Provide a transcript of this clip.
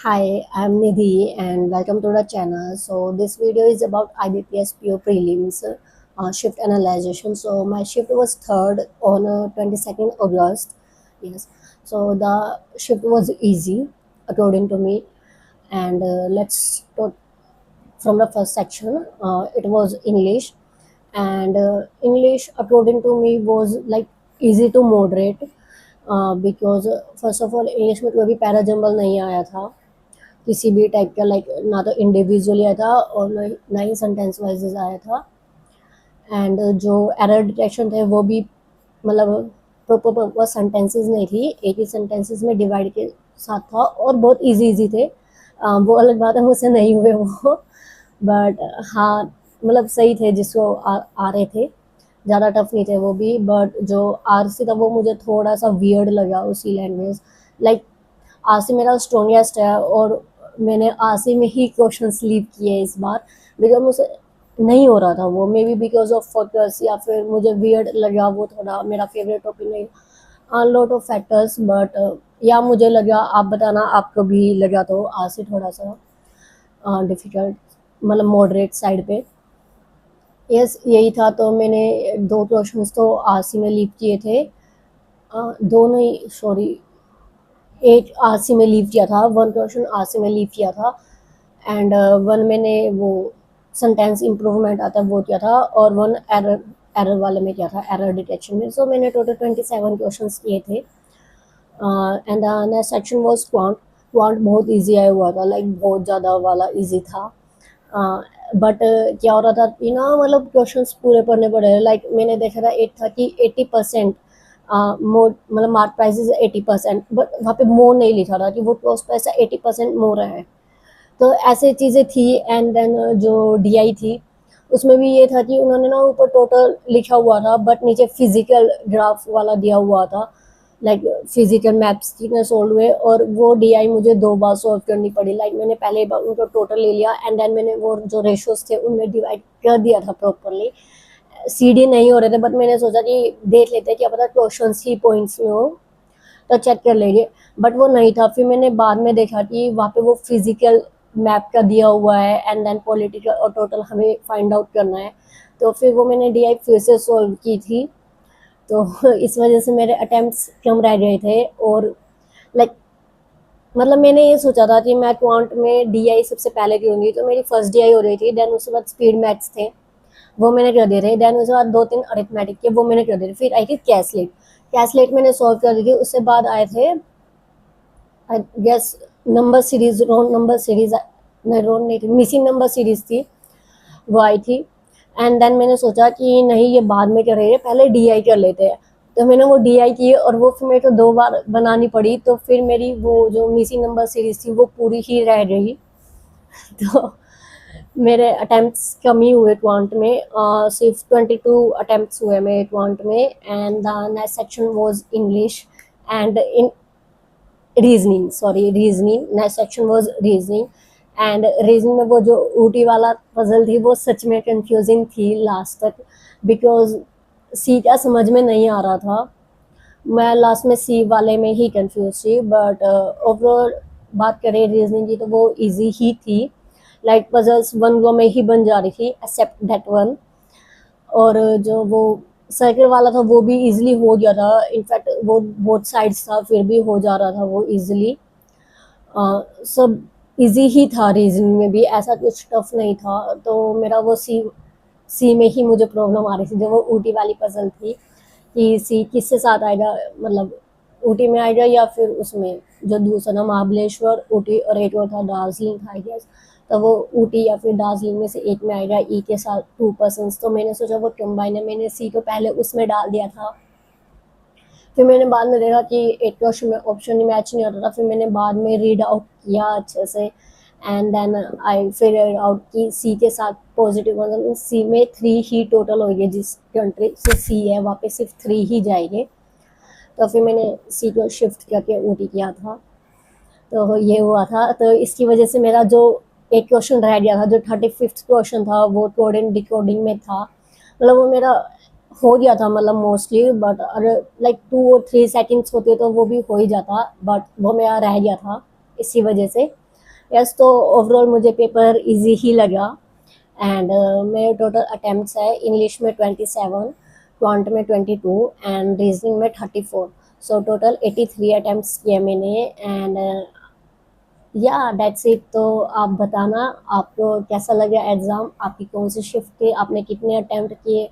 Hi, I'm Nidhi and welcome to the channel. So this video is about IBPS PO prelims shift analyzation. So my shift was third on 22nd August. Yes. So the shift was easy according to me. And let's start from the first section. It was English, and English according to me was like easy to moderate because first of all English में कोई भी para jumble नहीं आया था किसी भी type का, like ना तो इंडिविजुअली आया था और ना ही सेंटेंस वाइजेस आया था। एंड जो एरर डिटेक्शन थे वो भी मतलब प्रॉपर सेंटेंसेस नहीं थी, एक ही सेंटेंसेस में डिवाइड के साथ था और बहुत इजी थे। वो अलग बात है मुझसे नहीं हुए वो बट हाँ मतलब सही थे जिसको आ रहे थे, ज़्यादा टफ नहीं थे वो भी। बट जो आर सी था वो मुझे थोड़ा सा वियर्ड लगा उसी लैंग्वेज, लाइक आरसी मेरा स्ट्रॉन्गेस्ट है और मैंने आरसी में ही क्वेश्चन लीव किए इस बार बिकॉज मुझसे नहीं हो रहा था वो, may be because of focus या फिर मुझे वियर्ड लगा, वो थोड़ा मेरा फेवरेट टॉपिक नहीं, लॉट ऑफ फैक्टर्स। बट या मुझे लगा, आप बताना आपको भी लगा तो आरसी थोड़ा सा डिफ़िकल्ट मतलब मॉडरेट साइड पे। यस यही था, तो मैंने दो क्वेश्चंस तो आरसी में लीव किए थे, दो नहीं सॉरी एक आरसी में लीव किया था, वन क्वेश्चन आरसी में लीव किया था एंड वन मैंने वो सेंटेंस इम्प्रूवमेंट आता है वो किया था और वन एरर वाले में किया था, एरर डिटेक्शन में। सो मैंने टोटल 27 क्वेश्चंस किए थे and next section was quant. Quant बहुत इजी आया हुआ था, लाइक बहुत ज़्यादा वाला इजी था। बट क्या हो रहा था कि ना मतलब क्वेश्चंस पूरे पढ़ने पड़े, लाइक मैंने देखा था एक था कि 80% मोर मतलब मार्क प्राइजेज 80%, बट वहाँ पे मोर नहीं लिखा था कि वो कॉस्ट प्राइस 80% मोर है, तो ऐसे चीज़ें थी। एंड देन जो डीआई थी उसमें भी ये था कि उन्होंने ना ऊपर टोटल लिखा हुआ था बट नीचे फिजिकल ग्राफ वाला दिया हुआ था, लाइक फिजिकल मैप्स कितने सोल्व हुए, और वो डीआई मुझे दो बार सॉल्व करनी पड़ी। लाइक मैंने पहले बार उनको टोटल ले लिया एंड देन मैंने वो जो रेशोज थे उनमें डिवाइड कर दिया था प्रॉपरली। सीडी नहीं हो रहे थे बट मैंने सोचा कि देख लेते हैं, क्या पता क्वेश्चन ही पॉइंट्स में हो तो चेक कर लेंगे, बट वो नहीं था। फिर मैंने बाद में देखा कि वहाँ पे वो फिजिकल मैप का दिया हुआ है एंड देन पॉलिटिकल और टोटल हमें फाइंड आउट करना है, तो फिर वो मैंने डीआई फिर से सॉल्व की थी। तो इस वजह से मेरे अटेम्प्ट्स कम रह गए थे और लाइक मतलब मैंने ये सोचा था कि मैं क्वांट में डीआई सबसे पहले करूँगी, तो मेरी फर्स्ट डीआई हो रही थी, देन उसके बाद स्पीड मैथ्स थे वो मैंने कर दिए थे, देन उसके बाद दो तीन अरिथमेटिक के वो मैंने कर दिए थे, फिर आई थी कैसलेट। कैसलेट मैंने सॉल्व कर दी थी, उससे बाद आए थे I guess number series, wrong number series नहीं, रोन नहीं थी, मिसिंग नंबर सीरीज थी वो आई थी। एंड देन मैंने सोचा कि नहीं ये बाद में करेंगे, पहले डीआई कर लेते हैं, तो मैंने वो डीआई की और वो फिर मेरे को दो बार बनानी पड़ी, तो फिर मेरी वो जो मिसिंग नंबर सीरीज थी वो पूरी ही रह गई। तो मेरे अटेम्प्ट्स कम ही हुए क्वांट में, सिर्फ 22 अटेम्प्ट्स हुए मेरे क्वांट में। And the next section was English and in reasoning, sorry reasoning, next section was reasoning. And reasoning में वो जो ऊटी वाला पजल थी वो सच में कंफ्यूजिंग थी लास्ट तक, बिकॉज सी का समझ में नहीं आ रहा था, मैं लास्ट में सी वाले में ही कंफ्यूज थी। बट ओवरऑल बात करें रीजनिंग की तो वो इजी ही थी, लाइक पजल्स वन गो में ही बन जा रही थी एक्सेप्ट दैट वन। और जो वो सर्कल वाला था वो भी इजीली हो गया था, इनफैक्ट वो बोथ साइड्स था फिर भी हो जा रहा था वो इजीली। सब इजी ही था, रीजनिंग में भी ऐसा कुछ टफ नहीं था, तो मेरा वो सी में ही मुझे प्रॉब्लम आ रही थी, जो वो ऊटी वाली पजल थी कि सी किसके साथ आएगा, मतलब ऊटी में आएगा या फिर उसमें जो दूसरा ना महाबलेश्वर ऊटी और एक और था दार्जिलिंग था आई गेस, तो वो ऊटी या फिर दार्जिलिंग में से एक में आएगा ई के साथ 2%। तो मैंने सोचा वो कंबाइन है, मैंने सी को पहले उसमें डाल दिया था। फिर मैंने बाद में देखा कि एक क्वेश्चन में ऑप्शन ही मैच नहीं होता था, फिर मैंने बाद में रीड आउट किया अच्छे से and then I figure out कि सी के साथ पॉजिटिव मतलब सी में 3 ही टोटल होगी, जिस कंट्री से सी है वहाँ पे सिर्फ 3 ही जाएंगे, तो फिर मैंने सी को शिफ्ट करके ऊटी किया था। तो ये हुआ था, तो इसकी वजह से मेरा जो एक क्वेश्चन रह गया था, जो 35th क्वेश्चन था वो कोडिंग डिकोडिंग में था, मतलब वो मेरा हो गया था मतलब मोस्टली, बट अगर लाइक 2 और 3 सेकंड्स होते तो वो भी हो ही जाता, बट वो मेरा रह गया था इसी वजह से। यस, तो ओवरऑल मुझे पेपर इजी ही लगा। एंड मेरे टोटल अटेम्प्ट्स है इंग्लिश में 27, क्वांट में 22 एंड रीजनिंग में 34। सो टोटल 83 अटेम्प्ट्स किए मैंने। एंड या दैट्स इट। तो आप बताना आपको कैसा लगा एग्ज़ाम, आपकी कौन सी शिफ्ट थी, आपने कितने अटेम्प्ट किए।